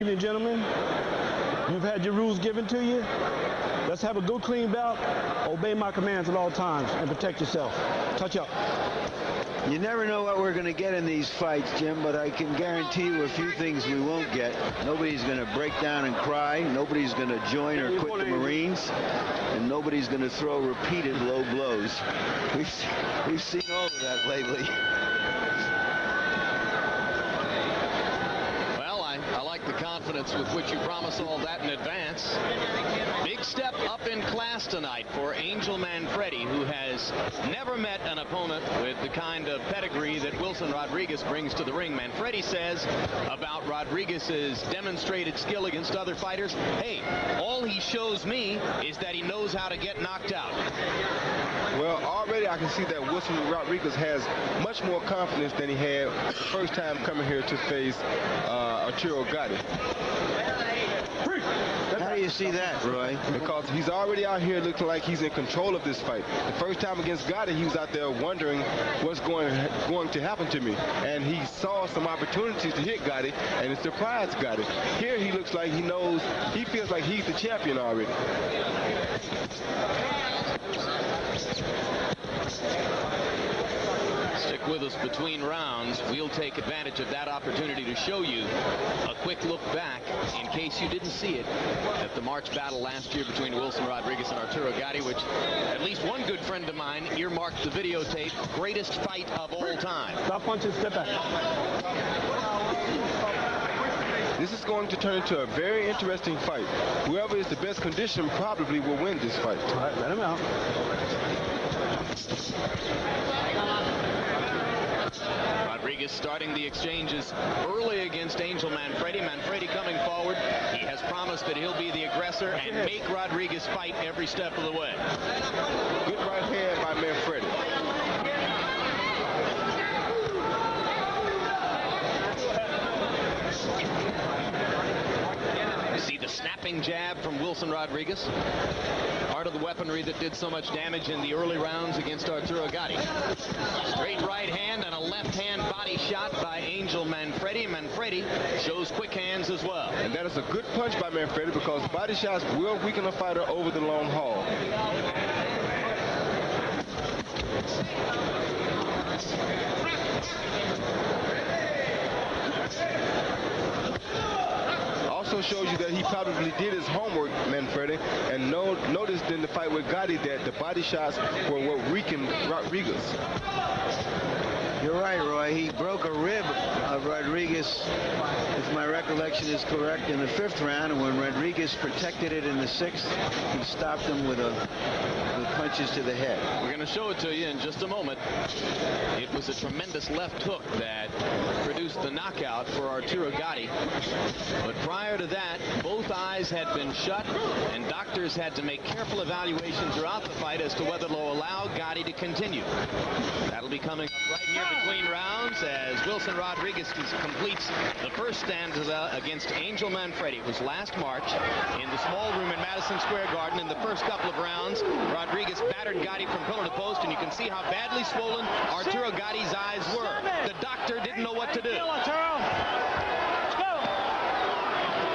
Evening, gentlemen. You've had your rules given to you. Let's have a good, clean bout. Obey my commands at all times and protect yourself. Touch up. You never know what we're going to get in these fights, Jim, but I can guarantee you a few things we won't get. Nobody's going to break down and cry. Nobody's going to join or quit the Marines. And nobody's going to throw repeated low blows. We've seen all of that lately. The confidence with which you promise all that in advance. Big step up in class tonight for Angel Manfredy, who has never met an opponent with the kind of pedigree that Wilson Rodriguez brings to the ring. Manfredy says about Rodriguez's demonstrated skill against other fighters, hey, all he shows me is that he knows how to get knocked out. Well, already I can see that Wilson Rodriguez has much more confidence than he had the first time coming here to face Arturo Gatti. How do you see that, Roy? Because he's already out here looking like he's in control of this fight. The first time against Gatti, he was out there wondering what's going to happen to me. And he saw some opportunities to hit Gatti, and it surprised Gatti. Here he looks like he knows, he feels like he's the champion already. Stick with us between rounds. We'll take advantage of that opportunity to show you a quick look back, in case you didn't see it, at the March battle last year between Wilson Rodriguez and Arturo Gatti, which at least one good friend of mine earmarked the videotape greatest fight of all time. Stop punching, step back. This is going to turn into a very interesting fight. Whoever is the best condition probably will win this fight. All right, let him out. Rodriguez starting the exchanges early against Angel Manfredy. Manfredy coming forward. He has promised that he'll be the aggressor and make Rodriguez fight every step of the way. Good right hand by Manfredy. See the snapping jab from Wilson Rodriguez. Part of the weaponry that did so much damage in the early rounds against Arturo Gatti. Straight right hand and a left hand body shot by Angel Manfredy. Manfredy shows quick hands as well. And that is a good punch by Manfredy, because body shots will weaken a fighter over the long haul. Also shows you that he probably did his homework, Manfredy, and noticed in the fight with Gatti that the body shots were what weakened Rodriguez. You're right, Roy. He broke a rib of Rodriguez, if my recollection is correct, in the 5th round, and when Rodriguez protected it in the 6th, he stopped him with punches to the head. We're going to show it to you in just a moment. It was a tremendous left hook that produced the knockout for Arturo Gatti. But prior to that, both eyes had been shut, and doctors had to make careful evaluations throughout the fight as to whether they'll allow Gatti to continue. That'll be coming up right here between rounds as Wilson Rodriguez completes the first stanza against Angel Manfredy. It was last March in the small room in Madison Square Garden. In the first couple of rounds, Rodriguez battered Gatti from pillar to post, and you can see how badly swollen Arturo Gatti's eyes were. The doctor didn't know what to do. Let's go.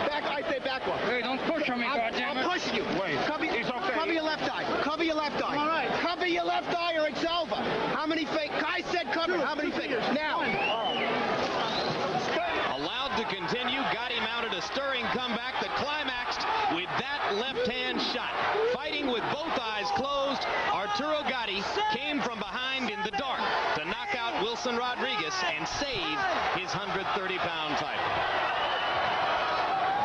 Back, I say back one. Hey, don't push on me, goddammit. I'm pushing you. Wait. Cover your left eye. Cover your left eye. All right. Cover your left eye or it's over. How many fake? I said cover. How many fingers? Now. Allowed to continue. Gatti mounted a stirring comeback that climaxed with that left hand shot. Fighting with both eyes closed, Arturo Gatti came from behind in the dark to knock out Wilson Rodriguez and save his 130-pound title.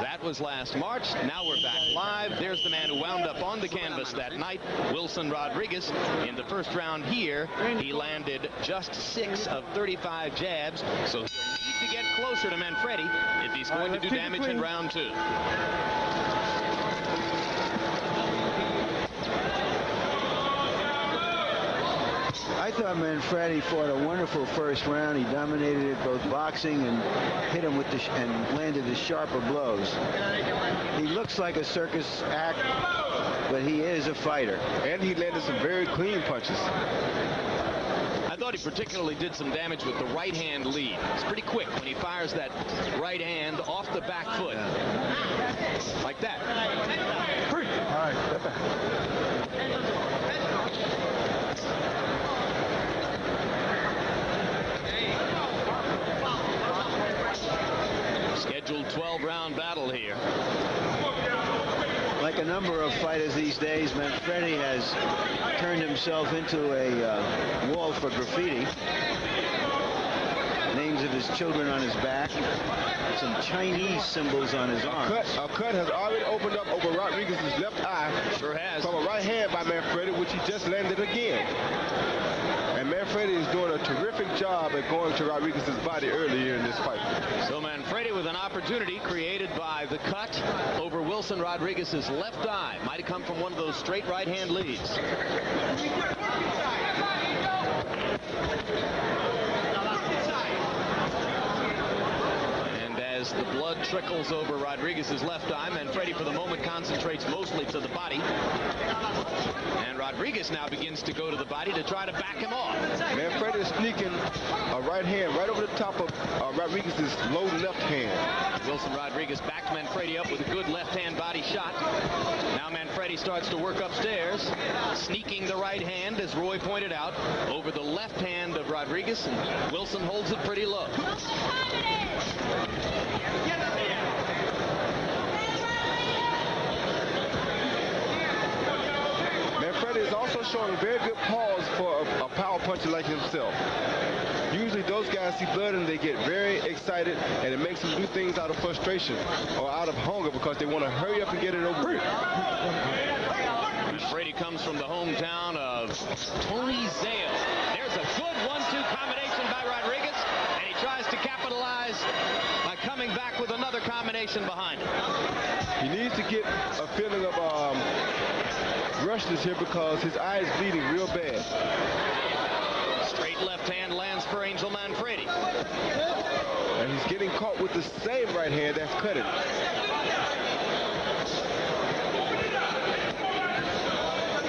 That was last March. Now we're back live. There's the man who wound up on the canvas that night, Wilson Rodriguez. In the first round here, he landed just 6 of 35 jabs, so he'll need to get closer to Manfredy if he's going to do damage in round 2. I thought Manfredy fought a wonderful first round. He dominated it both boxing and hit him with and landed the sharper blows. He looks like a circus act, but he is a fighter. And he landed some very clean punches. I thought thought he particularly did some damage with the right hand lead. It's pretty quick when he fires that right hand off the back foot. Like that. All right, step back. Scheduled 12-round battle here. Like a number of fighters these days, Manfredy has turned himself into a wall for graffiti. Names of his children on his back. Some Chinese symbols on his arm. A cut has already opened up over Rodriguez's left eye. Sure has. From a right hand by Manfredy, which he just landed again. And Manfredy is doing a terrific job at going to Rodriguez's body earlier in this fight. So Manfredy with an opportunity created by the cut over Wilson Rodriguez's left eye. Might have come from one of those straight right-hand leads. And as the blood trickles over Rodriguez's left eye, Manfredy for the moment concentrates mostly to the body. And Rodriguez now begins to go to the body to try to back him off. Manfredy is sneaking a right hand right over the top of Rodriguez's low left hand. Wilson Rodriguez backed Manfredy up with a good left-hand body shot. Now Manfredy starts to work upstairs, sneaking the right hand, as Roy pointed out, over the left hand of Rodriguez, and Wilson holds it pretty low. Manfredy is also showing very good pause for a power puncher like himself. Usually those guys see blood and they get very excited, and it makes them do things out of frustration or out of hunger because they want to hurry up and get it over with. Manfredy comes from the hometown of Tony Zale. There's a good 1-2 combination by Rodriguez, and he tries to capitalize by coming back with another combination behind him. He needs to get a feeling of rushness here because his eye is bleeding real bad. Straight left hand lands for Angel Manfredy. And he's getting caught with the same right hand that's cutting.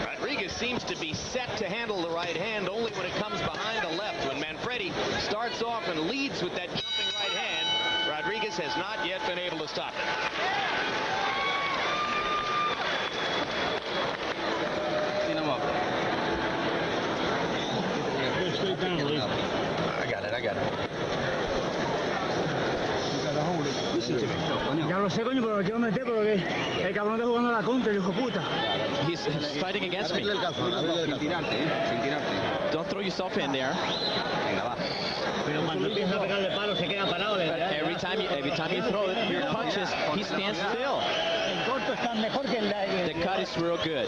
Rodriguez seems to be set to handle the right hand only when it comes behind the left. When Manfredy starts off and leads with that jumping right hand, Rodriguez has not yet been able to stop it. I got it. Ya lo sé, coño, pero yo me metí porque el cabrón está jugando la contra, el hijo de puta. He's fighting against me. Don't throw yourself in there. Every time you throw it, your punches, he stands still. The cut is real good.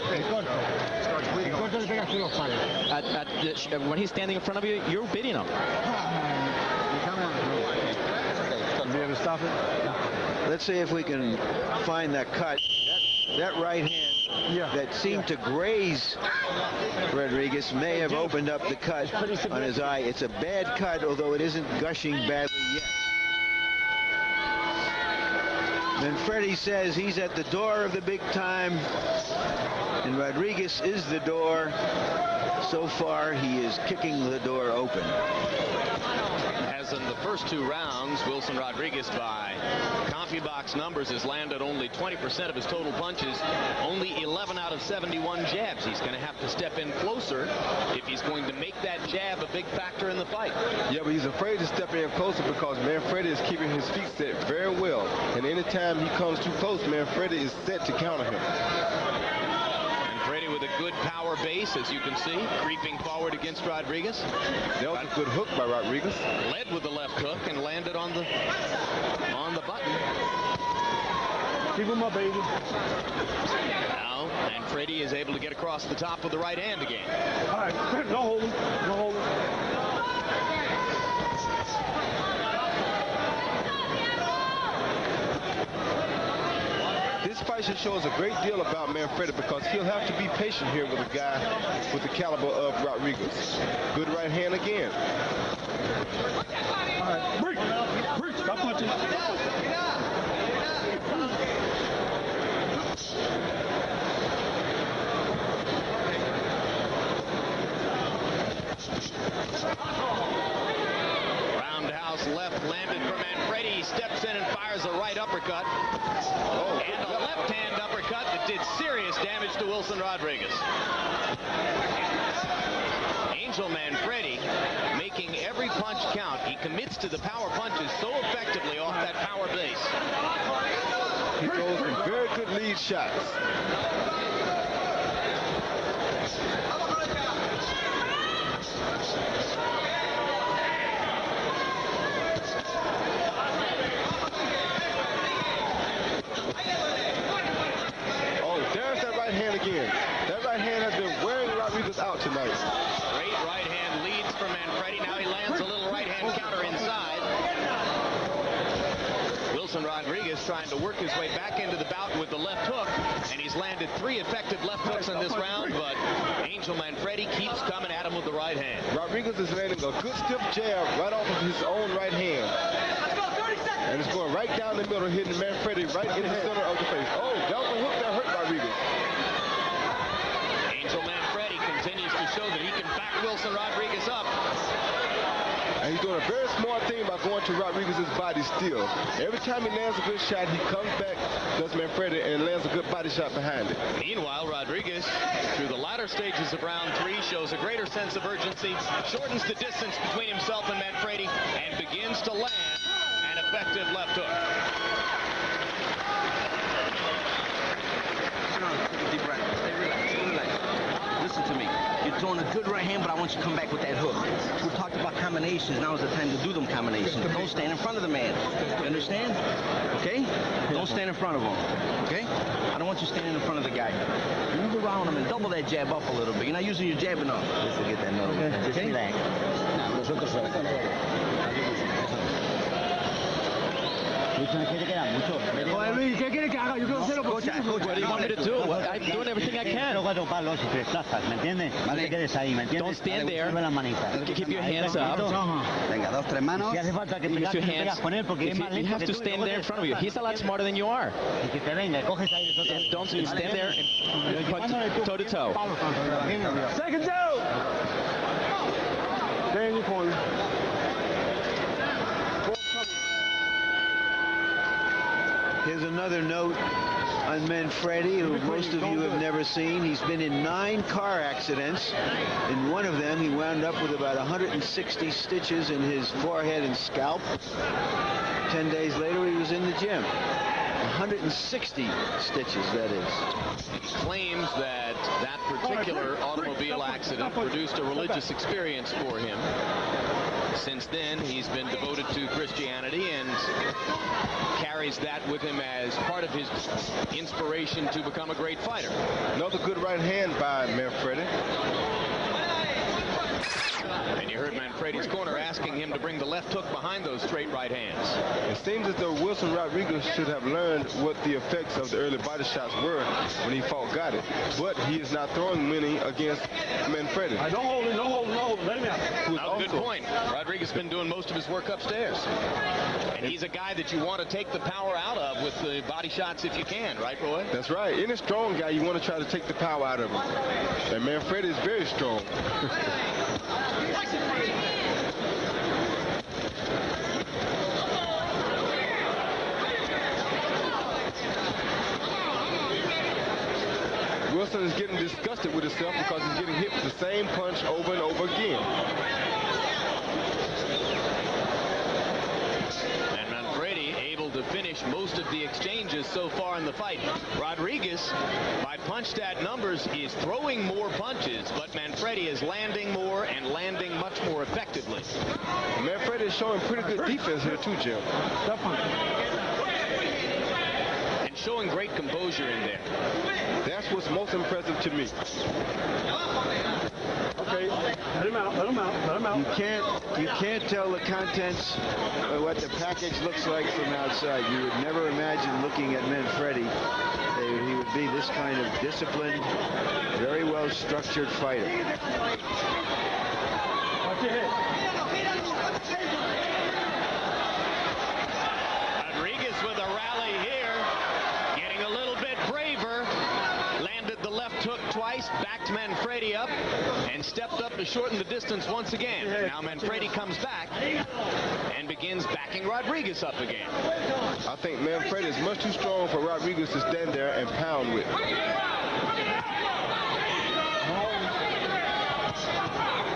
When he's standing in front of you, you're beating him. Be able to stop it? Let's see if we can find that cut. That right hand that seemed to graze Rodriguez may have opened up the cut on his eye. It's a bad cut, although it isn't gushing badly yet. Manfredy says he's at the door of the big time, and Rodriguez is the door. So far, he is kicking the door open. As in the first 2 rounds, Wilson Rodriguez, by CompuBox numbers, has landed only 20% of his total punches, only 11 out of 71 jabs. He's going to have to step in closer if he's going to make that jab a big factor in the fight. Yeah, but he's afraid to step in closer because Manfredy is keeping his feet set very well. And anytime he comes too close, Manfredy is set to counter him. Manfredy with a good power base, as you can see, creeping forward against Rodriguez. That was a good hook by Rodriguez. Led with the left hook and landed on the button. Keep him up, baby. Now, Manfredy is able to get across the top of the right hand again. All right, no holding, no holding. This fight should show us a great deal about Manfredy because he'll have to be patient here with a guy with the caliber of Rodriguez. Good right hand again. All right, break. Stop punching. landed for Manfredy. He steps in and fires a right uppercut. And a left-hand uppercut that did serious damage to Wilson Rodriguez. Angel Manfredy making every punch count. He commits to the power punches so effectively off that power base. He throws some very good lead shots. Oh, there's that right hand again. That right hand has been wearing Rodriguez out tonight. Great right hand leads for Manfredy. Now he lands a little right hand counter inside. Wilson Rodriguez trying to work his way back into the bout with the left hook, and he's landed 3 effective left hooks in this round, but Angel Manfredy keeps coming at him with the right hand. Rodriguez is landing a good stiff jab right off of his own right hand. And it's going right down the middle, hitting Manfredy right in the center of the face. Oh, that was a hook that hurt Rodriguez. Angel Manfredy continues to show that he can back Wilson Rodriguez up. And he's doing a very smart thing by going to Rodriguez's body still. Every time he lands a good shot, he comes back, does Manfredy, and lands a good body shot behind it. Meanwhile, Rodriguez, through the latter stages of round 3, shows a greater sense of urgency, shortens the distance between himself and Manfredy, and begins to land an effective left hook. Deep breath. Stay relaxed. Listen to me. You're throwing a good right hand, but I want you to come back with that hook. We talked about combinations. Now is the time to do them combinations. Don't stand in front of the man. You understand? Okay? Don't stand in front of him. Okay? I don't want you standing in front of the guy. Move around him and double that jab up a little bit. You're not using your jab enough. Just forget that number. Okay. Just relax. Coach, what do you want me to do? I'm doing everything I can. Don't stand there. Keep your hands up. Venga, 2, 3 manos. Use your hands. You have to stand there in front of you. He's a lot smarter than you are. Don't stand there and punch toe to toe. Second down. Stay in your corner. Here's another note on Manfredy, who most of you have never seen. He's been in 9 car accidents. In one of them, he wound up with about 160 stitches in his forehead and scalp. 10 days later, he was in the gym. 160 stitches, that is. He claims that that particular automobile accident produced a religious experience for him. Since then, he's been devoted to Christianity and carries that with him as part of his inspiration to become a great fighter. Another good right hand by Manfredy. And you heard Manfredy's corner asking him to bring the left hook behind those straight right hands. It seems as though Wilson Rodriguez should have learned what the effects of the early body shots were when he fought Gotti. But he is not throwing many against Manfredy. Don't hold it, don't hold it, don't hold it. Let him out. Oh, good point. Rodriguez has been doing most of his work upstairs. And he's a guy that you want to take the power out of with the body shots if you can, right, Roy? That's right. Any strong guy, you want to try to take the power out of him. And Manfredy is very strong. Wilson is getting disgusted with himself because he's getting hit with the same punch over and over again. And Manfredy able to finish most of the exchanges so far in the fight. Rodriguez, by punch stat numbers, is throwing more punches, but Manfredy is landing more and landing much more effectively. Manfredy is showing pretty good defense here too, Jim. And showing great composure in there. That's what's most impressive to me. Okay, let him out, let him out, let him out. You can't tell the contents of what the package looks like from outside. You would never imagine looking at Manfredy he would be this kind of disciplined, very well structured fighter. Watch your head. Rodriguez with a rally here, getting a little bit braver. Landed the left hook twice. twice, backed Manfredy up, and stepped up to shorten the distance once again. Now Manfredy comes back and begins backing Rodriguez up again. I think Manfredy is much too strong for Rodriguez to stand there and pound with.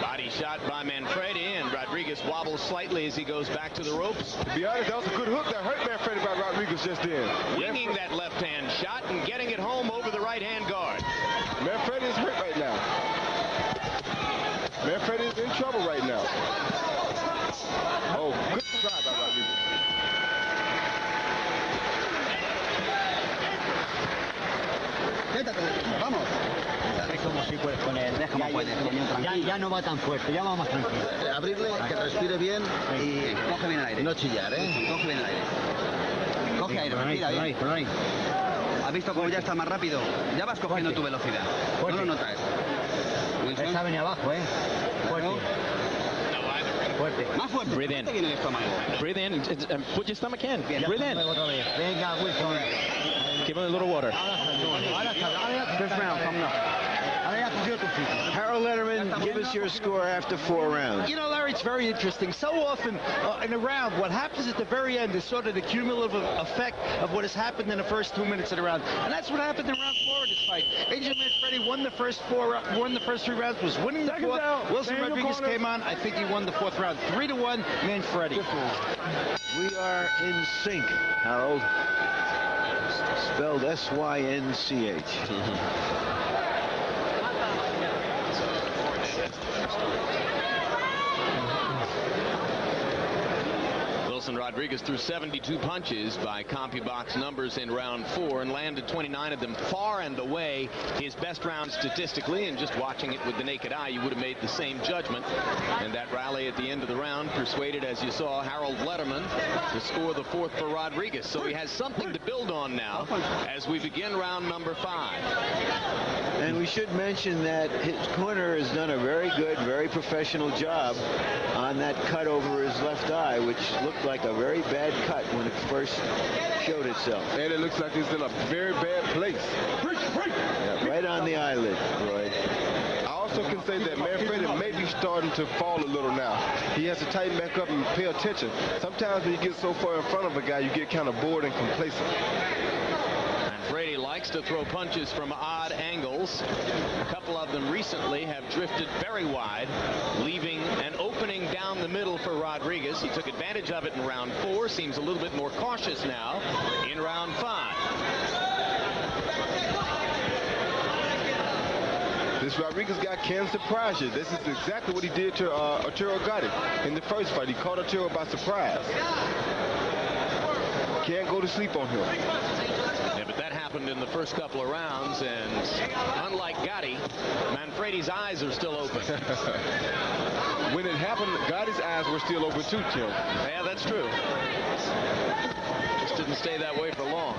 Body shot by Manfredy, and Rodriguez wobbles slightly as he goes back to the ropes. To be honest, that was a good hook that hurt Manfredy by Rodriguez just then. Winging that left-hand shot and getting it home over the right-hand guard. Manfredy is hurt right now. Manfredy is in trouble right now. Oh, good try by Rodriguez. Vamos. Como si puedes poner. Ya no va tan fuerte, ya va más tranquilo. Abrirle, que respire bien y coge bien el aire. No chillar, ¿eh? Coge bien el aire. Coge aire, respira bien. ¿Has visto cómo ya está más rápido? Ya vas cogiendo tu velocidad. No lo notas. Esa venía abajo, ¿eh? Fuerte. Más fuerte. Breathe in. Viene el estómago. Breathe in and put your stomach in. Breathe in. Venga, Wilson. Give him a little water. Fifth round coming up. Harold Letterman, give us your score after 4 rounds. You know, Larry, it's very interesting. So often in a round, what happens at the very end is sort of the cumulative effect of what has happened in the first 2 minutes of the round. And that's what happened in round 4 of this fight. Adrian Manfredy won the first 3 rounds, was winning the fourth. Wilson Rodriguez came on. I think he won the 4th round. 3-1, Manfredy. We are in sync, Harold. Spelled S-Y-N-C-H. Wilson Rodriguez threw 72 punches by CompuBox numbers in round 4 and landed 29 of them, far and away his best round statistically, and just watching it with the naked eye you would have made the same judgment. And that rally at the end of the round persuaded, as you saw, Harold Letterman to score the 4th for Rodriguez. So he has something to build on now as we begin round number 5. And we should mention that his corner has done a very good, very professional job on that cut over his left eye, which looked like a very bad cut when it first showed itself. And it looks like it's in a very bad place. Yeah, right on the eyelid, Roy. I also can say that Manfredy may be starting to fall a little now. He has to tighten back up and pay attention. Sometimes when you get so far in front of a guy, you get kind of bored and complacent. Manfredy likes to throw punches from odd angles. A couple of them recently have drifted very wide, leaving an opening down the middle for Rodriguez. He took advantage of it in round 4, seems a little bit more cautious now in round 5. This Rodriguez guy can surprise you. This is exactly what he did to Arturo Gatti in the first fight. He caught Arturo by surprise. Can't go to sleep on him. Yeah, but that happened in the first couple of rounds, and unlike Gatti, Manfredy's eyes are still open. When it happened, Gotti's eyes were still open too, Tim. Yeah, that's true. Just didn't stay that way for long.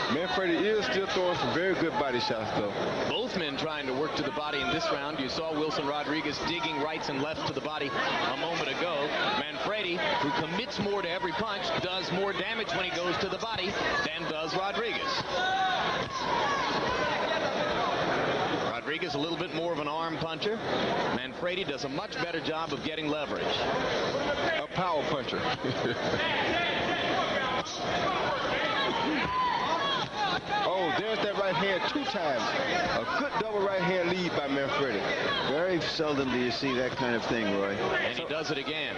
Manfredy is still throwing some very good body shots, though. Both men trying to work to the body in this round. You saw Wilson Rodriguez digging rights and lefts to the body a moment ago. Manfredy, who commits more to every punch, does more damage when he goes to the body than does Rodriguez. Rodriguez a little bit more of an arm puncher. Manfredy does a much better job of getting leverage. A power puncher. Oh, there's that right hand 2 times. A good double right hand lead by Manfredy. Very seldom do you see that kind of thing, Roy. And he does it again.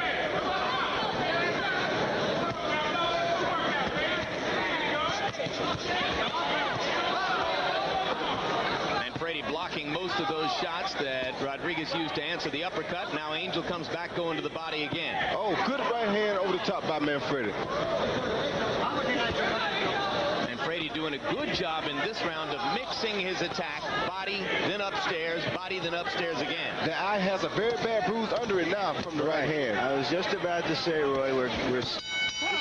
Manfredy blocking most of those shots that Rodriguez used to answer the uppercut. Now Angel comes back going to the body again. Oh, good right hand over the top by Manfredy. Manfredy doing a good job in this round of mixing his attack. Body, then upstairs, body, then upstairs again. The eye has a very bad bruise under it now from the right hand. I was just about to say, Roy, this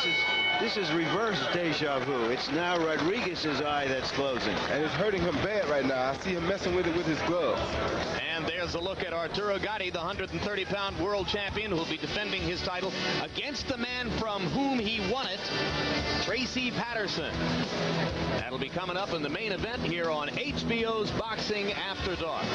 is This is reverse deja vu. It's now Rodriguez's eye that's closing. And it's hurting him bad right now. I see him messing with it with his gloves. And there's a look at Arturo Gatti, the 130-pound world champion, who will be defending his title against the man from whom he won it, Tracy Patterson. That'll be coming up in the main event here on HBO's Boxing After Dark.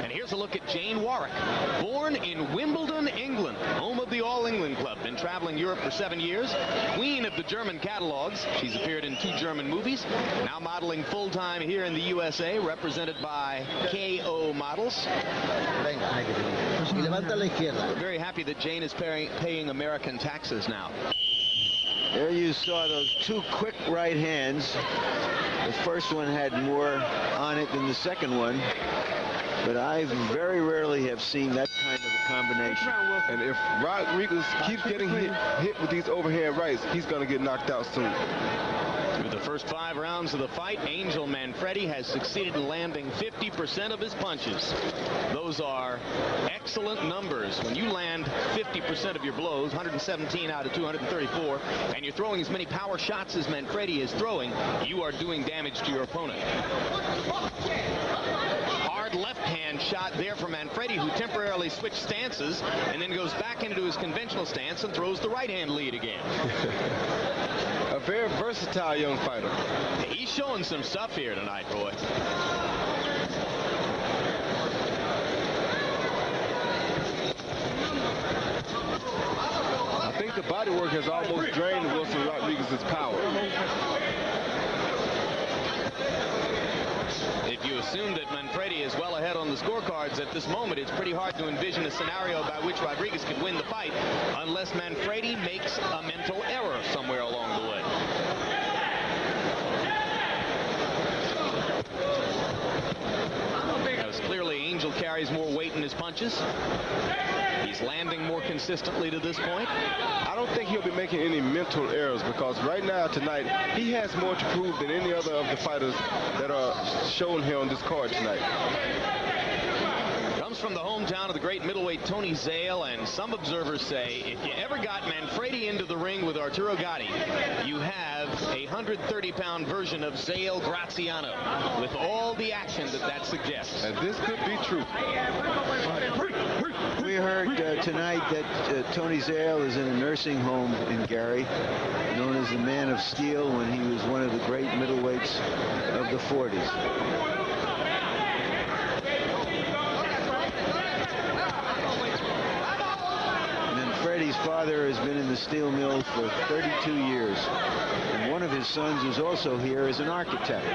Here's a look at Jane Warwick, born in Wimbledon, England, home of the All England Club. Been traveling Europe for 7 years. Queen of the German catalogs. She's appeared in 2 German movies. Now modeling full-time here in the USA, represented by KO Models. We're very happy that Jane is paying American taxes now. There you saw those 2 quick right hands. The first one had more on it than the second one. But I very rarely have seen that kind of a combination. And if Rodriguez keeps getting hit with these overhand rights, he's going to get knocked out soon. Through the first 5 rounds of the fight, Angel Manfredy has succeeded in landing 50% of his punches. Those are excellent numbers. When you land 50% of your blows, 117 out of 234, and you're throwing as many power shots as Manfredy is throwing, you are doing damage to your opponent. Hard left-hand shot there from Manfredy, who temporarily switched stances and then goes back into his conventional stance and throws the right-hand lead again. A very versatile young fighter. He's showing some stuff here tonight, Roy. I think the body work has almost drained Wilson Rodriguez's power. If you assume that Manfredy is well ahead on the scorecards at this moment, it's pretty hard to envision a scenario by which Rodriguez could win the fight unless Manfredy makes a mental error somewhere along the way. Because clearly Angel carries more weight in his punches. He's landing more consistently to this point. I don't think he'll be making any mental errors because right now, tonight, he has more to prove than any other of the fighters that are shown here on this card tonight. Comes from the hometown of the great middleweight Tony Zale, and some observers say if you ever got Manfredy into the ring with Arturo Gatti, you have a 130-pound version of Zale Graziano with all the action that suggests. And this could be true. We heard tonight that Tony Zale is in a nursing home in Gary, known as the Man of Steel, when he was one of the great middleweights of the 40s. Manfredy's father has been in the steel mill for 32 years, and one of his sons is also here as an architect.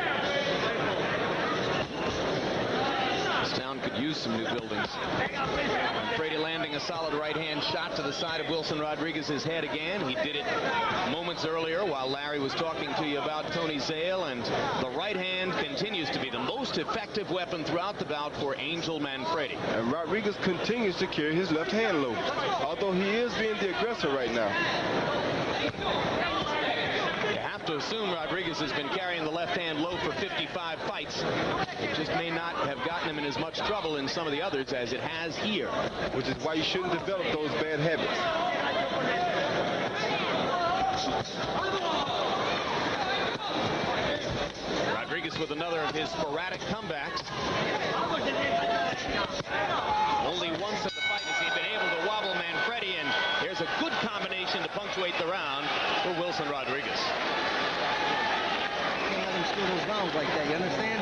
Could use some new buildings. Manfredy landing a solid right-hand shot to the side of Wilson Rodriguez's head again. He did it moments earlier while Larry was talking to you about Tony Zale, and the right hand continues to be the most effective weapon throughout the bout for Angel Manfredy. And Rodriguez continues to carry his left hand low, although he is being the aggressor right now. You have to assume Rodriguez has been carrying the left hand low for 55 fights. It just may not have gotten him in as much trouble in some of the others as it has here. Which is why you shouldn't develop those bad habits. Rodriguez with another of his sporadic comebacks. Only once in the fight has he been able to wobble Manfredy, and here's a good combination to punctuate the round for Wilson Rodriguez. You can't let him steal those rounds like that, you understand?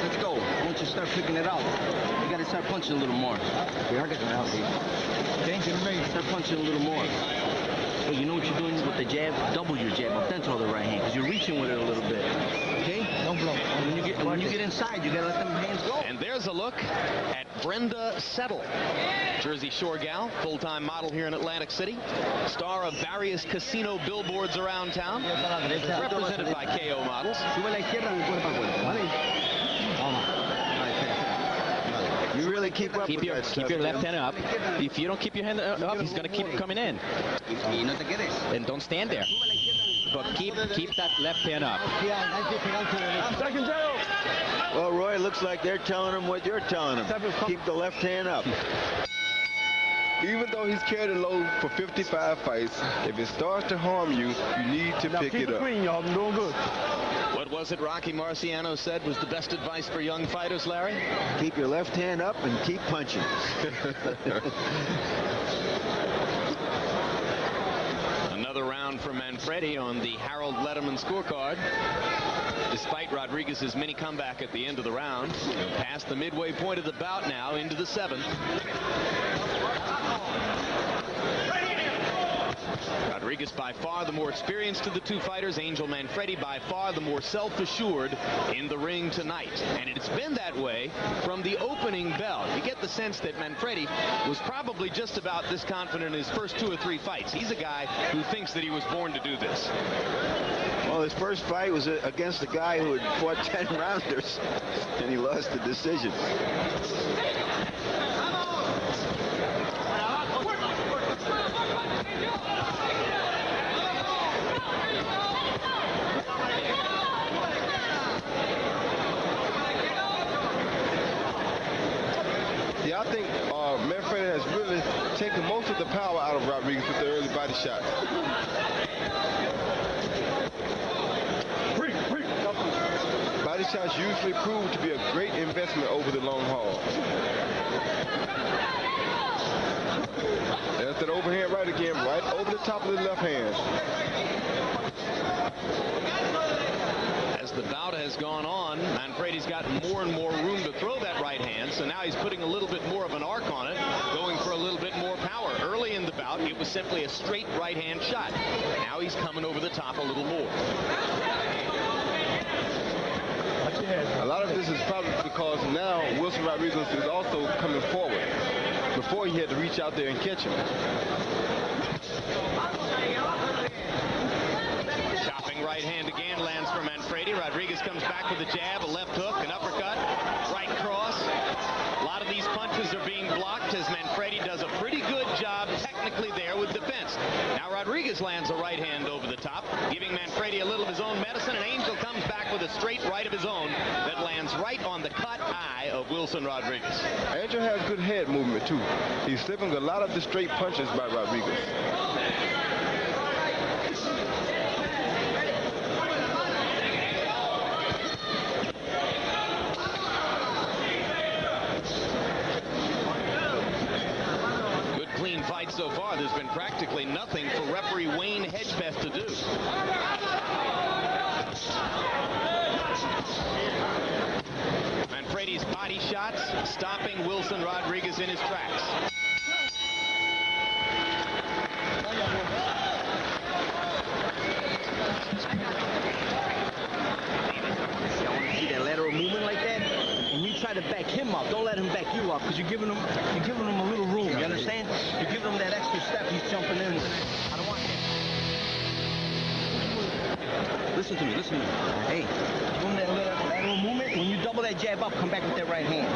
Let's go. Once you start picking it out, you got to start punching a little more. We are getting out here. Okay? Start punching a little more. But you know what you're doing with the jab? Double your jab up then throw the right hand, because you're reaching with it a little bit. Okay? Don't blow. When you get inside, you got to let them hands go. And there's a look at Brenda Settle, Jersey Shore gal, full-time model here in Atlantic City, star of various casino billboards around town, represented by KO Models. You really keep up with that stuff. Keep your left hand up. If you don't keep your hand up, he's going to keep coming in. And don't stand there. But keep that left hand up. Well, Roy, it looks like they're telling him what you're telling him. Keep the left hand up. Even though he's carried a load for 55 fights, if it starts to harm you, you need to pick it up. Clean, y'all. I'm doing good. What was it Rocky Marciano said was the best advice for young fighters, Larry? Keep your left hand up and keep punching. Another round for Manfredy on the Harold Letterman scorecard. Despite Rodriguez's mini comeback at the end of the round, past the midway point of the bout now into the 7th. Rodriguez by far the more experienced of the two fighters. Angel Manfredy by far the more self-assured in the ring tonight. And it's been that way from the opening bell. You get the sense that Manfredy was probably just about this confident in his first 2 or 3 fights. He's a guy who thinks that he was born to do this. Well, his first fight was against a guy who had fought 10 rounders, and he lost the decision. Yeah, I think Manfredy has really taken most of the power out of Rodriguez with the early body shots. Body shots usually prove to be a great investment over the long haul. There's that overhand right again, right over the top of the left hand. As the bout has gone on, Manfredy's got more and more room to throw that right hand, so now he's putting a little bit more of an arc on it, going for a little bit more power. Early in the bout, it was simply a straight right hand shot. Now he's coming over the top a little more. A lot of this is probably because now Wilson Rodriguez is also coming forward. Before he had to reach out there and catch him. Chopping right hand again lands for Manfredy. Rodriguez comes back with a jab, a left hook, an uppercut, right cross. A lot of these punches are being blocked as Manfredy does a pretty good job technically there with defense. Now Rodriguez lands a right hand over the top, giving Manfredy a little of his own medicine, and Angel comes back with a straight right of his own that lands right on the cut eye of Wilson Rodriguez. Angel has good head movement too. He's slipping a lot of the straight punches by Rodriguez. Fight so far. There's been practically nothing for referee Wayne Hedgebeth to do. Manfredy's body shots stopping Wilson Rodriguez in his tracks. See that lateral movement like that? And you try to back him up. Don't let him back you up, because you're giving him a little room. You understand? You're giving him that extra step. He's jumping in. I don't want him. Listen to me. Hey, give him that lateral movement. When you double that jab up, come back with that right hand.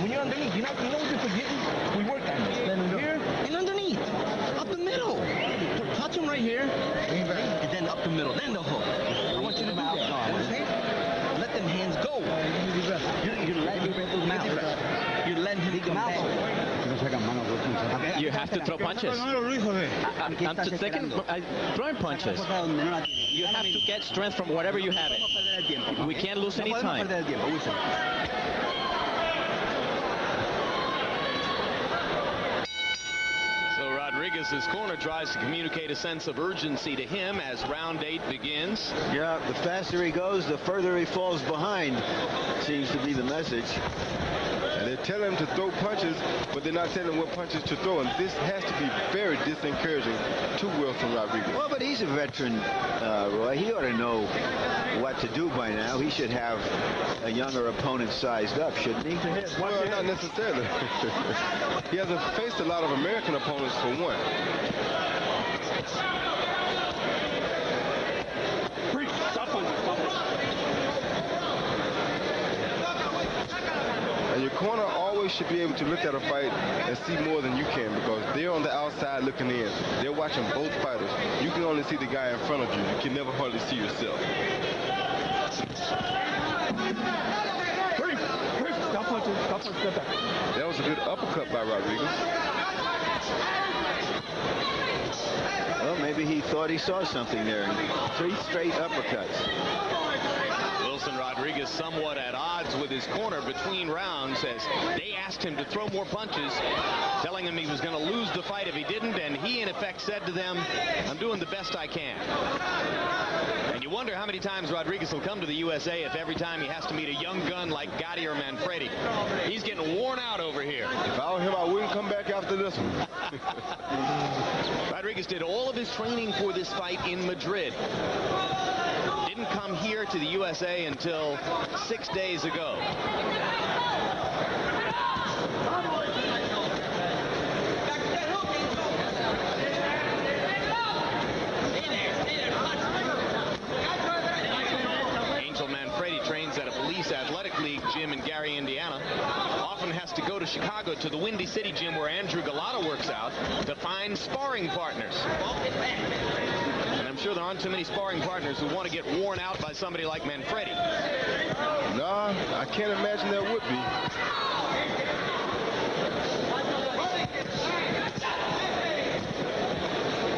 When you're underneath, you know what you're forgetting? We worked on this. Here and underneath. Up the middle. Touch him right here. And then up the middle. Then the hook. I want you to do that. Understand? Let them hands go. You're letting him mouth. You're letting him come back. You have to throw punches. I'm just thinking throwing punches. You have to get strength from whatever you have it. We can't lose any time. Rodriguez's corner tries to communicate a sense of urgency to him as round 8 begins. Yeah, the faster he goes, the further he falls behind, seems to be the message. And they're telling him to throw punches, but they're not telling him what punches to throw. And this has to be very disencouraging to Wilson Rodriguez. Well, but he's a veteran, Roy. He ought to know what to do by now. He should have a younger opponent sized up, shouldn't he? Well, not necessarily. He hasn't faced a lot of American opponents for one. And your corner always should be able to look at a fight and see more than you can, because they're on the outside looking in. They're watching both fighters. You can only see the guy in front of you. You can never hardly see yourself. Stop punching. Step back. That was a good uppercut by Rodriguez. Well, maybe he thought he saw something there. 3 straight uppercuts. Wilson Rodriguez somewhat at odds with his corner between rounds as they asked him to throw more punches, telling him he was going to lose the fight if he didn't, and he in effect said to them, I'm doing the best I can. And you wonder how many times Rodriguez will come to the USA if every time he has to meet a young gun like Gotti or Manfredy. He's getting worn out over here. If I were him, I wouldn't come back after this one. Rodriguez did all of his training for this fight in Madrid. Didn't come here to the USA until 6 days ago. Angel Manfredy trains at a police athletic league gym in Gary, Indiana. Often has to go to Chicago to the Windy City gym where Andrew Galata works out to find sparring partners. And I'm sure there aren't too many sparring partners who want to get worn out by somebody like Manfredy. No, I can't imagine there would be.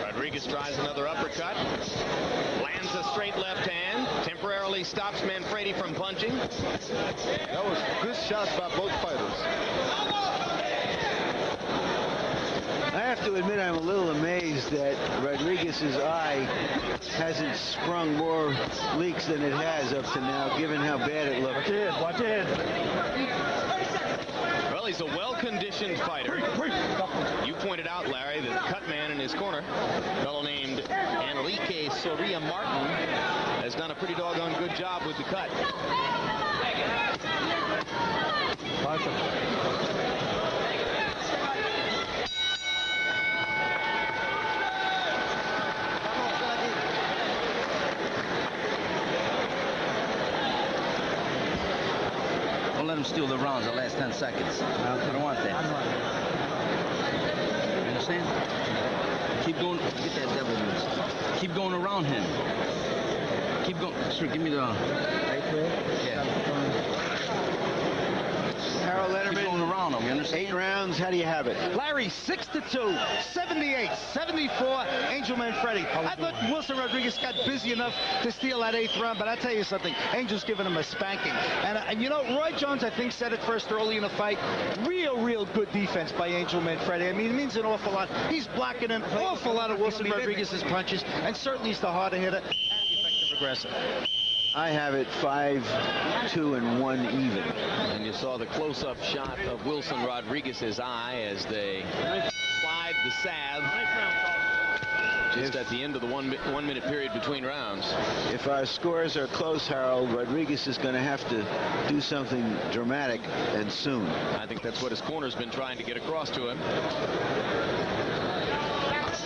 Rodriguez tries another uppercut. Lands a straight left hand. Temporarily stops Manfredy from punching. That was good shots by both fighters. I have to admit I'm a little amazed that Rodriguez's eye hasn't sprung more leaks than it has up to now, given how bad it looked. Watch it. Well, he's a well-conditioned fighter. You pointed out, Larry, that the cut man in his corner, a fellow named Enrique Soria Martin, has done a pretty doggone good job with the cut. Watch him. Don't let him steal the rounds the last 10 seconds. I don't want that. You understand? Keep going. Get that devil news. Keep going around him. Keep going. Sure, give me the... Yeah. Harold Letterman, Keep going around him, you understand? 8 rounds, how do you have it? Larry, 6-2, 78, 74, Angel Manfredy. I thought Wilson Rodriguez got busy enough to steal that 8th round, but I'll tell you something, Angel's giving him a spanking. And you know, Roy Jones, I think, said it first early in the fight. Real good defense by Angel Manfredy. I mean, it means an awful lot. He's blocking an awful lot of Wilson Rodriguez's punches, and certainly he's the harder hitter and the effective aggressor. I have it 5-2-1 even. And you saw the close-up shot of Wilson Rodriguez's eye as they applied the salve just at the end of the one-minute period between rounds. If our scores are close, Harold, Rodriguez is going to have to do something dramatic and soon. I think that's what his corner's been trying to get across to him.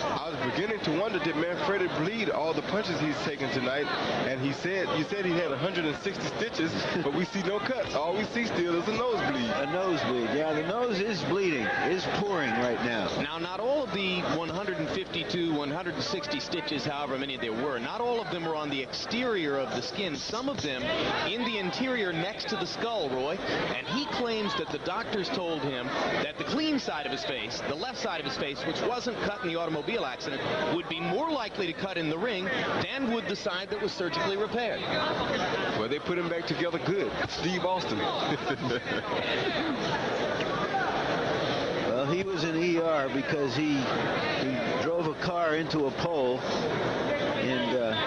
I was beginning to wonder, did Manfredy bleed all the punches he's taken tonight? And you said he had 160 stitches, but we see no cuts. All we see still is a nosebleed. A nosebleed, yeah, the nose is bleeding, is pouring right now. Now, not all of the 152, 160 stitches, however many there were, not all of them were on the exterior of the skin. Some of them in the interior next to the skull, Roy. And he claims that the doctors told him that the clean side of his face, the left side of his face, which wasn't cut in the automobile accident, would be more likely to cut in the ring than would the side that was surgically repaired. Well, they put him back together good. Steve Austin. Well, he was in ER because he drove a car into a pole and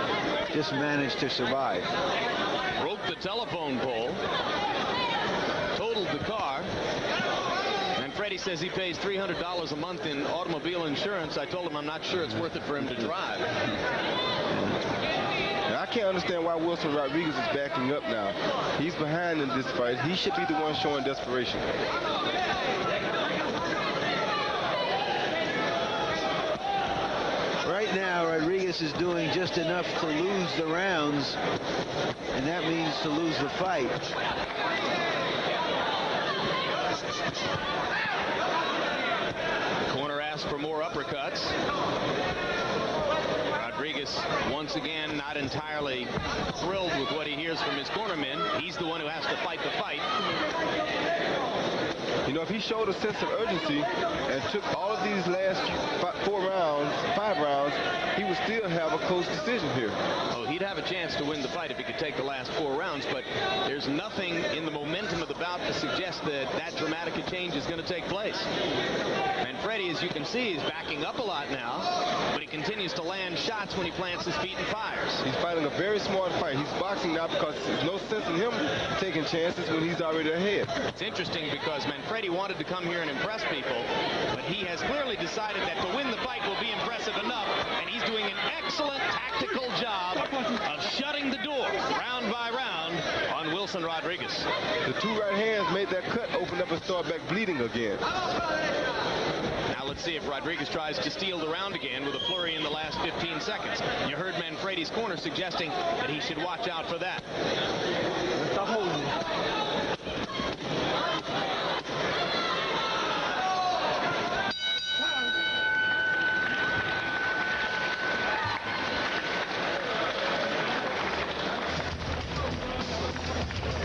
just managed to survive. Broke the telephone pole, totaled the car. Manfredy says he pays $300 a month in automobile insurance. I told him I'm not sure it's worth it for him to drive. Now, I can't understand why Wilson Rodriguez is backing up now. He's behind in this fight. He should be the one showing desperation. Right now, Rodriguez is doing just enough to lose the rounds, and that means to lose the fight. Corner asked for more uppercuts. Rodriguez, once again, not entirely thrilled with what he hears from his cornermen. He's the one who has to fight the fight. You know, if he showed a sense of urgency and took all of of these last 5 rounds, he would still have a close decision here. Oh, he'd have a chance to win the fight if he could take the last 4 rounds, but there's nothing in the momentum of the bout to suggest that that dramatic a change is going to take place. Manfredy, as you can see, is backing up a lot now, but he continues to land shots when he plants his feet and fires. He's fighting a very smart fight. He's boxing now because there's no sense in him taking chances when he's already ahead. It's interesting because Manfredy wanted to come here and impress people, but he has clearly decided that to win the fight will be impressive enough, and he's doing an excellent tactical job of shutting the door round by round on Wilson Rodriguez. The 2 right hands made that cut open up and start back bleeding again. Now let's see if Rodriguez tries to steal the round again with a flurry in the last 15 seconds. You heard Manfredy's corner suggesting that he should watch out for that. Stop holding.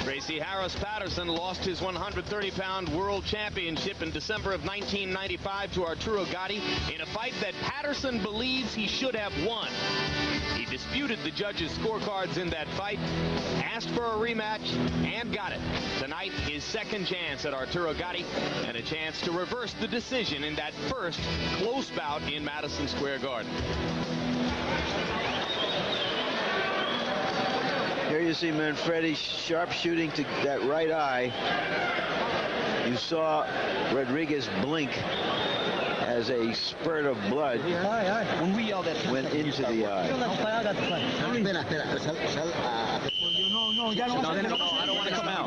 Gracie Harris Patterson lost his 130-pound world championship in December of 1995 to Arturo Gatti in a fight that Patterson believes he should have won. He disputed the judges' scorecards in that fight, asked for a rematch, and got it. Tonight, his second chance at Arturo Gatti and a chance to reverse the decision in that first close bout in Madison Square Garden. Here you see Manfredy sharp shooting to that right eye. You saw Rodriguez blink as a spurt of blood went into the eye. No, I don't want to come out.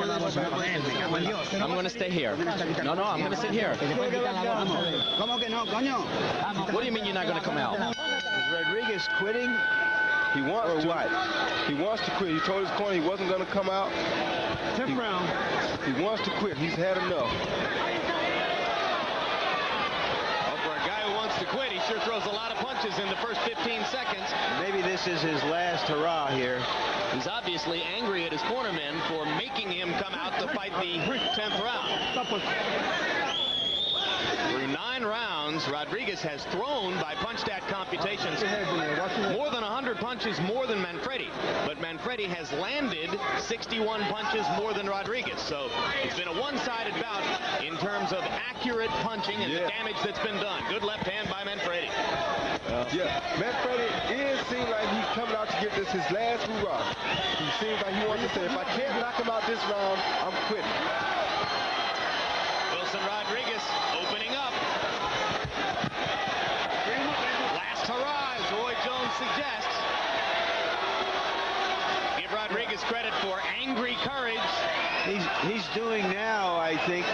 I'm going to stay here. No, I'm going to sit here. What do you mean you're not going to come out? Is Rodriguez quitting? He wants or what? He wants to quit. He told his corner he wasn't going to come out. 10th round. He wants to quit. He's had enough. Well, for a guy who wants to quit, he sure throws a lot of punches in the first 15 seconds. Maybe this is his last hurrah here. He's obviously angry at his cornermen for making him come out to fight the 10th round. Through 9 rounds, Rodriguez has thrown, by punch-stat computations, more than 100 punches more than Manfredy. But Manfredy has landed 61 punches more than Rodriguez. So it's been a one-sided bout in terms of accurate punching and the damage that's been done. Good left hand by Manfredy. Manfredy seems like he's coming out to give this his last hurrah. He seems like he wants to say, if I can't knock him out this round, I'm quitting. Wilson Rodriguez opening up. Last hurrah, as Roy Jones suggests. Give Rodriguez credit for angry courage. He's doing now, I think,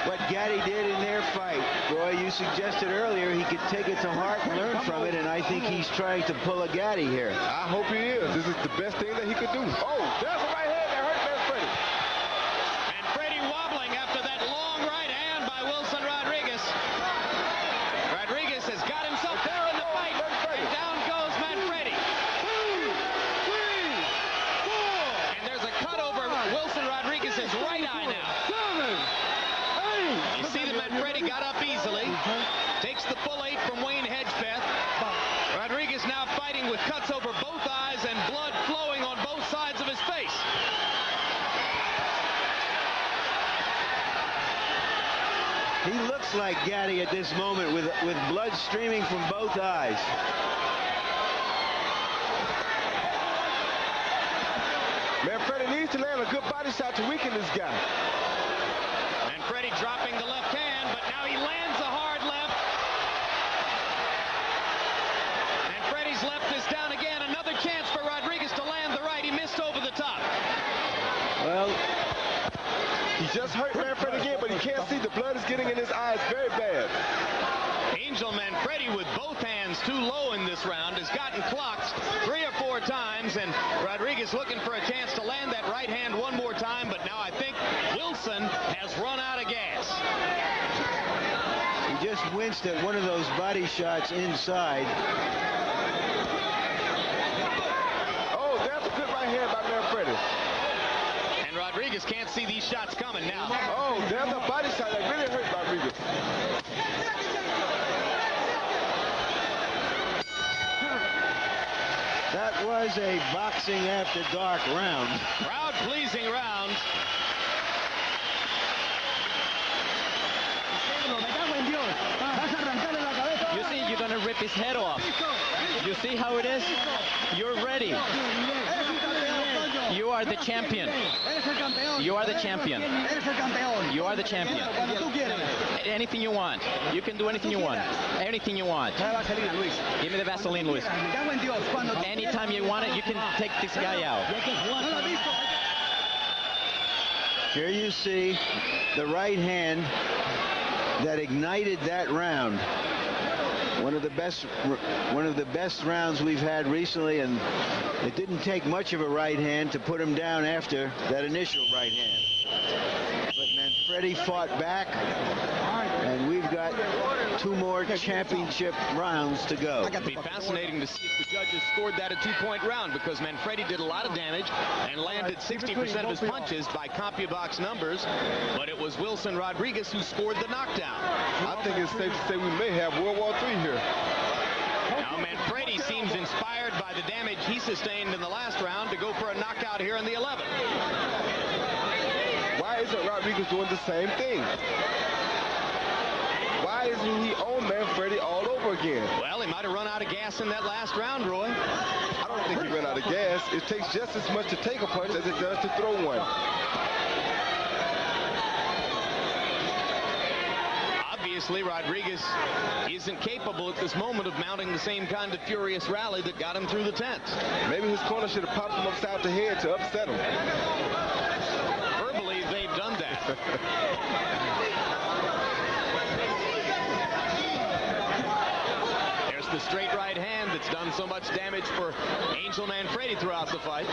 what Gatti did in their fight. Roy, you suggested earlier he could take it to heart and learn from it, and I think he's trying to pull a Gatti here. I hope he is. This is the best thing that he could do. Oh, that's a right hand that hurt Manfredy. Manfredy wobbling after that long right hand by Wilson Rodriguez. Rodriguez has got himself there in the fight, and down goes Manfredy. 2, 3, 4. And there's a cut over Wilson Rodriguez's right eye now. You see that Manfredy got up easily, takes the full 8 from Wayne Hedgepeth. Rodriguez now fighting with cuts over both eyes and blood flowing on both sides of his face. He looks like Gatti at this moment with blood streaming from both eyes. Manfredy needs to land a good body shot to weaken this guy. Manfredy dropping the left hand, but now he lands a hard left. Manfredy's left is down again. Another chance for Rodriguez to land the right. He missed over the top. Well, he just hurt Manfredy again, but he can't see. The blood is getting in his eyes very bad. Angel Manfredy, with both hands too low in this round, has gotten clocked 3 or 4 times, and Rodriguez looking for a chance to land that right hand one more time, but now I think Wilson has run out of gas. he just winced at one of those body shots inside. Oh, that's a good right hand by Manfredy. And Rodriguez can't see these shots coming now. Oh, there's a body shot that really hurt Rodriguez. was a boxing after dark round. Crowd-pleasing round. You see, you're going to rip his head off. You see how it is? You're ready. You are the champion. You are the champion. You are the champion. Anything you want. You can do anything you want. Anything you want. Give me the Vaseline, Luis. Anytime you want it, you can take this guy out. Here you see the right hand that ignited that round. One of the best rounds we've had recently, and it didn't take much of a right hand to put him down after that initial right hand. But Manfredy fought back, and we've got 2 more championship rounds to go. It'd be fascinating to see if the judges scored that a 2-point round, because Manfredy did a lot of damage and landed 60% of his punches by CompuBox numbers, but it was Wilson Rodriguez who scored the knockdown. I think it's safe to say we may have World War III here. Now Manfredy seems inspired by the damage he sustained in the last round to go for a knockout here in the 11th. Why isn't Rodriguez doing the same thing? Why isn't he on Manfredy all over again? Well, he might have run out of gas in that last round, Roy. I don't think he ran out of gas. It takes just as much to take a punch as it does to throw one. Obviously, Rodriguez isn't capable at this moment of mounting the same kind of furious rally that got him through the 10th. Maybe his corner should have popped him upside the head to upset him. Verbally, they've done that. There's the straight right hand that's done so much damage for Angel Manfredy throughout the fight.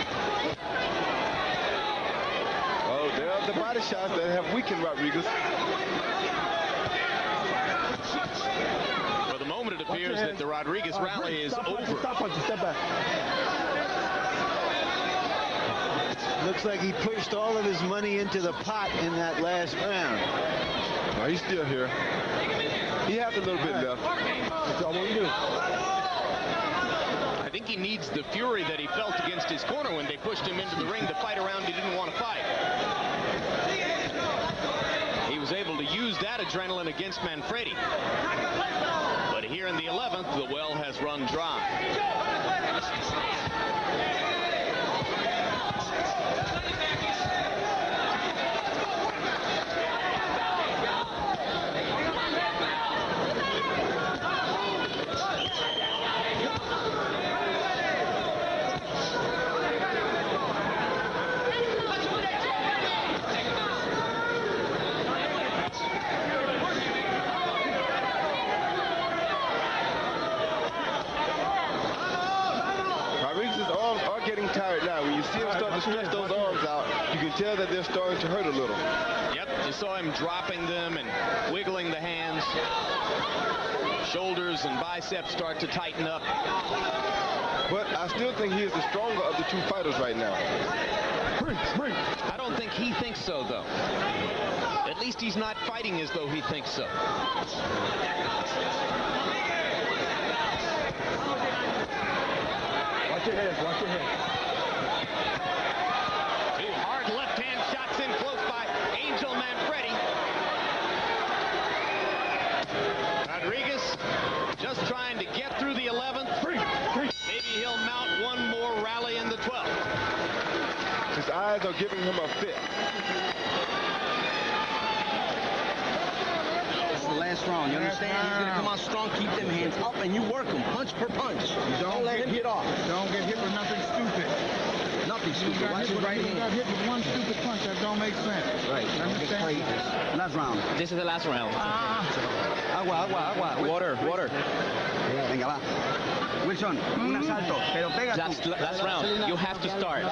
Oh, there are the body shots that have weakened Rodriguez. For the moment, it appears that the Rodriguez rally is over. Step back. Looks like he pushed all of his money into the pot in that last round. No, he's still here. He has a little bit left. That's all we do. I think he needs the fury that he felt against his corner when they pushed him into the ring to fight a round he didn't want to fight. He was able to use that adrenaline against Manfredy. But here in the 11th, the well has run dry. Tired now. When you see him start to stretch those arms out, you can tell that they're starting to hurt a little. Yep, you saw him dropping them and wiggling the hands. Shoulders and biceps start to tighten up. But I still think he is the stronger of the 2 fighters right now. I don't think he thinks so, though. At least he's not fighting as though he thinks so. Watch your head, watch your head. Two hard left-hand shots in close by Angel Manfredy. Rodriguez just trying to get through the 11th. Maybe he'll mount one more rally in the 12th. His eyes are giving him a fit. Last round, you understand? He's going to come out strong, keep them hands up, and you work them punch per punch. Don't let him get off. Don't get hit with nothing stupid. Nothing stupid. Watch his right hand. You got hit with one stupid punch that don't make sense. Right. Understand? Last round. This is the last round. Agua. Water. Venga, va. Wilson, un asalto, pero pega tú. Last round. You have to start.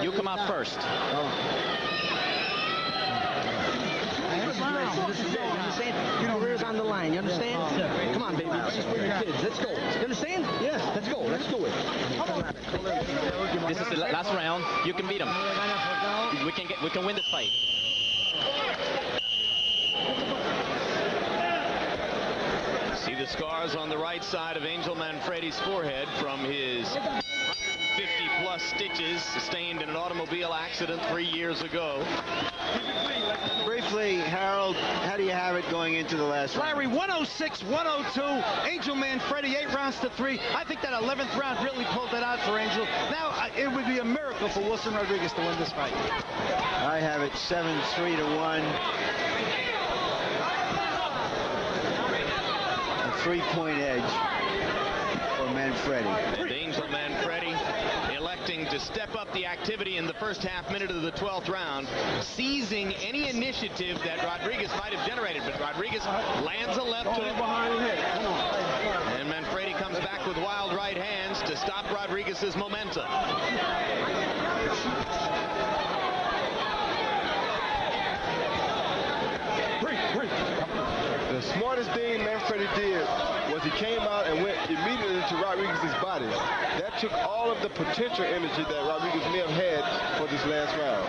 You come out first. This is it. You understand? Your career's on the line. You understand? Come on, baby. Kids, let's go. You understand? Yes. Let's go. Let's do it. This is the last round. You can beat him. We can win this fight. See the scars on the right side of Angel Manfredy's forehead from his 150 plus stitches sustained in an automobile accident 3 years ago. Briefly, Harold, how do you have it going into the last round? Larry, 106-102. Angel Manfredy, 8 rounds to 3. I think that 11th round really pulled it out for Angel. Now, it would be a miracle for Wilson Rodriguez to win this fight. I have it 7-3 to 1. A 3-point edge for Manfredy. And Angel Manfredy electing to step up the activity in the first half minute of the 12th round, seizing any initiative that Rodriguez might have generated. But Rodriguez lands a left hook. And Manfredy comes back with wild right hands to stop Rodriguez's momentum. The smartest thing Manfredy did was he came out and went immediately to Rodriguez's body. That took all of the potential energy that Rodriguez may have had for this last round.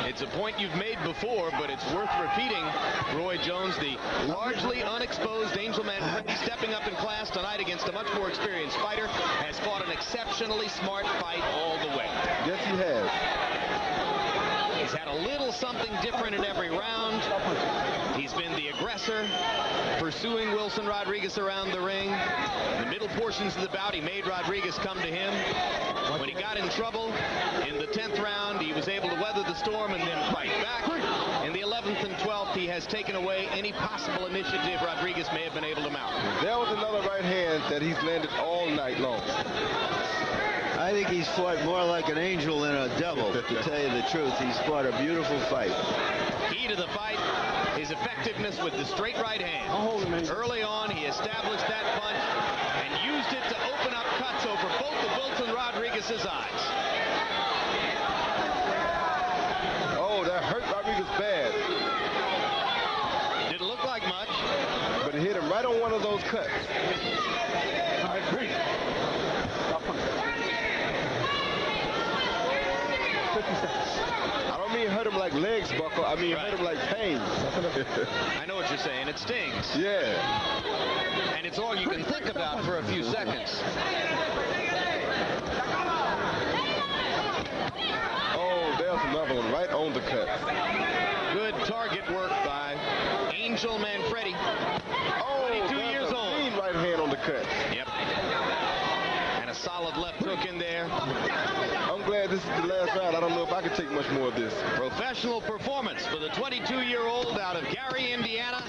It's a point you've made before, but it's worth repeating. Roy Jones, the largely unexposed Angel Manfredy, stepping up in class tonight against a much more experienced fighter, has fought an exceptionally smart fight all the way. Yes, he has. He's had a little something different in every round. He's been the aggressor, pursuing Wilson Rodriguez around the ring. In the middle portions of the bout, he made Rodriguez come to him. When he got in trouble in the 10th round, he was able to weather the storm and then fight back. In the 11th and 12th, he has taken away any possible initiative Rodriguez may have been able to mount. There was another right hand that he's landed all night long. I think he's fought more like an angel than a devil, to tell you the truth. He's fought a beautiful fight. Key to the fight, his effectiveness with the straight right hand. Early on, he established that punch and used it to open up cuts over both of Wilson Rodriguez's eyes. Oh, that hurt Rodriguez bad. Didn't look like much. But it hit him right on one of those cuts. I don't mean hurt him like legs buckle. I mean hurt him like pain. I know what you're saying. It stings. Yeah. And it's all you can think about for a few seconds. Oh, there's another one right on the cut. Good target work by Angel Manfredy. Oh, 22 years old. Clean right hand on the cut. Yep. And a solid left hook in there. I'm glad this is the last round. I don't know if I can take much more of this. Professional performance for the 22-year-old out of Gary, Indiana,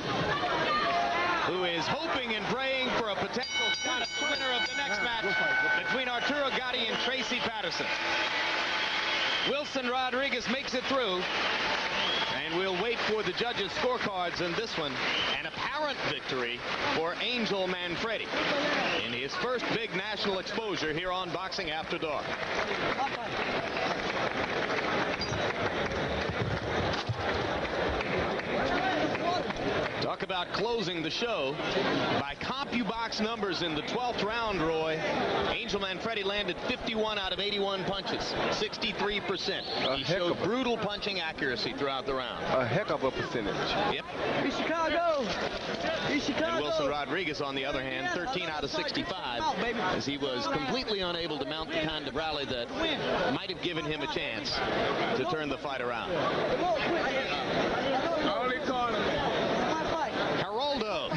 who is hoping and praying for a potential shot at the winner of the next match between Arturo Gatti and Tracy Patterson. Wilson Rodriguez makes it through, and we'll wait for the judges' scorecards in this one. An apparent victory for Angel Manfredy in his first big national exposure here on Boxing After Dark. Talk about closing the show. By CompuBox numbers in the 12th round, Roy, Angel Manfredy landed 51 out of 81 punches, 63%. He showed brutal punching accuracy throughout the round. A heck of a percentage. Yep. He's Chicago. He's Chicago. And Wilson Rodriguez, on the other hand, 13 out of 65, as he was completely unable to mount the kind of rally that might have given him a chance to turn the fight around. Geraldo.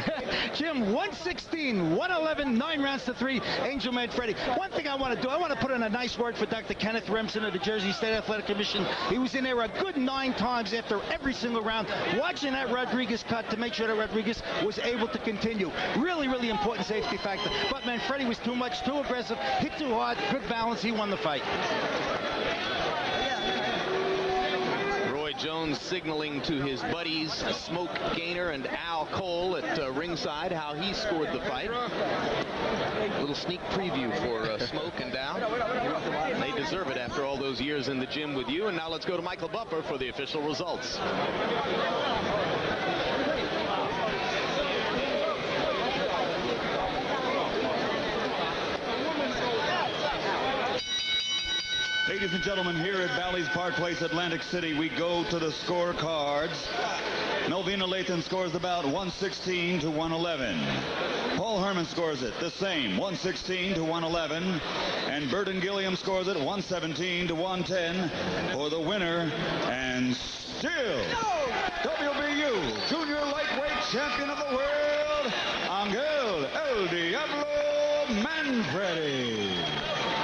Jim, 116, 111, 9 rounds to 3, Angel Manfredy. One thing I want to do, I want to put in a nice word for Dr. Kenneth Remsen of the Jersey State Athletic Commission. He was in there a good 9 times after every single round, watching that Rodriguez cut to make sure that Rodriguez was able to continue. Really, really important safety factor. But Manfredy was too much, too aggressive, hit too hard, good balance. He won the fight. Jones signaling to his buddies, Smoke Gaynor and Al Cole at ringside, how he scored the fight. A little sneak preview for Smoke and Al. They deserve it after all those years in the gym with you. And now let's go to Michael Buffer for the official results. Ladies and gentlemen, here at Bally's Park Place, Atlantic City, we go to the scorecards. Melvina Lathan scores the bout 116 to 111. Paul Herman scores it the same, 116 to 111. And Burton Gilliam scores it 117 to 110 for the winner. And still, WBU Junior Lightweight Champion of the World, Angel El Diablo Manfredy.